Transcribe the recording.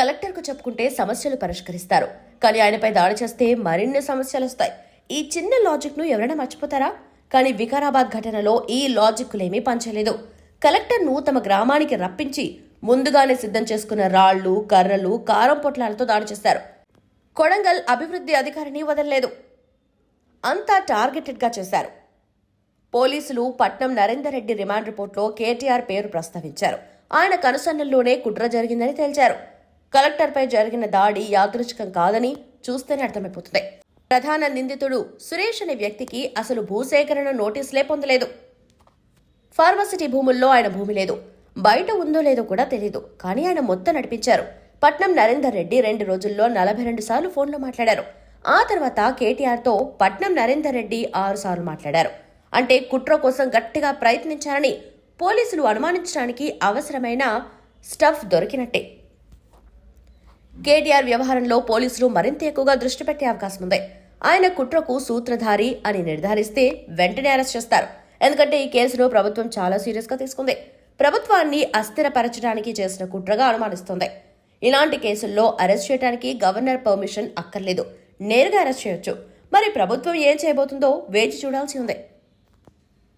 కలెక్టర్కు చెప్పుకుంటే సమస్యలు పరిష్కరిస్తారు. కానీ ఆయనపై దాడి చేస్తే మరిన్ని సమస్యలు వస్తాయి. ఈ చిన్న లాజిక్ను ఎవరైనా మర్చిపోతారా? కానీ వికారాబాద్ ఘటనలో ఈ లాజిక్లేమీ పనిచేయలేదు. కలెక్టర్ను తమ గ్రామానికి రప్పించి ముందుగానే సిద్ధం చేసుకున్న రాళ్లు, కర్రలు, కారం పొట్లాలతో దాడి చేశారు. కొడంగల్ అభివృద్ధి అధికారిని వదలలేదు. అంతా టార్గెటెడ్గా చేశారు. పోలీసులు పట్నం నరేందర్ రెడ్డి రిమాండ్ రిపోర్ట్లో కేటీఆర్ పేరు ప్రస్తావించారు. ఆయన కనుసన్నల్లోనే కుట్ర జరిగిందని తేల్చారు. కలెక్టర్పై జరిగిన దాడి యాదృచ్ఛికం కాదని చూస్తేనే అర్థమైపోతుంది. ప్రధాన నిందితుడు సురేష్ అనే వ్యక్తికి అసలు భూసేకరణ నోటీసులే పొందలేదు. ఫార్మసిటీ భూముల్లో ఆయన భూమి లేదు. బయట ఉందో లేదో కూడా తెలీదు. కానీ ఆయన మొత్తం నడిపించారు. పట్నం నరేందర్ రెడ్డి 2 రోజుల్లో 42 సార్లు ఫోన్లో మాట్లాడారు. ఆ తర్వాత కేటీఆర్తో పట్నం నరేందర్ రెడ్డి 6 సార్లు మాట్లాడారు. అంటే కుట్ర కోసం గట్టిగా ప్రయత్నించారని పోలీసులు అనుమానించడానికి అవసరమైన స్టఫ్ దొరికినట్టే. కేటీఆర్ వ్యవహారంలో పోలీసులు మరింత ఎక్కువగా దృష్టి పెట్టే అవకాశం ఉంది. ఆయన కుట్రకు సూత్రధారి అని నిర్ధారిస్తే వెంటనే అరెస్ట్ చేస్తారు. ఎందుకంటే ఈ కేసును ప్రభుత్వం చాలా సీరియస్గా తీసుకుంది. ప్రభుత్వాన్ని అస్థిరపరచడానికి చేసిన కుట్రగా అనుమానిస్తోంది. ఇలాంటి కేసుల్లో అరెస్ట్ చేయడానికి గవర్నర్ పర్మిషన్ అక్కర్లేదు. నేరుగా అరెస్ట్ చేయొచ్చు. మరి ప్రభుత్వం ఏం చేయబోతుందో వేచి చూడాల్సి ఉంది.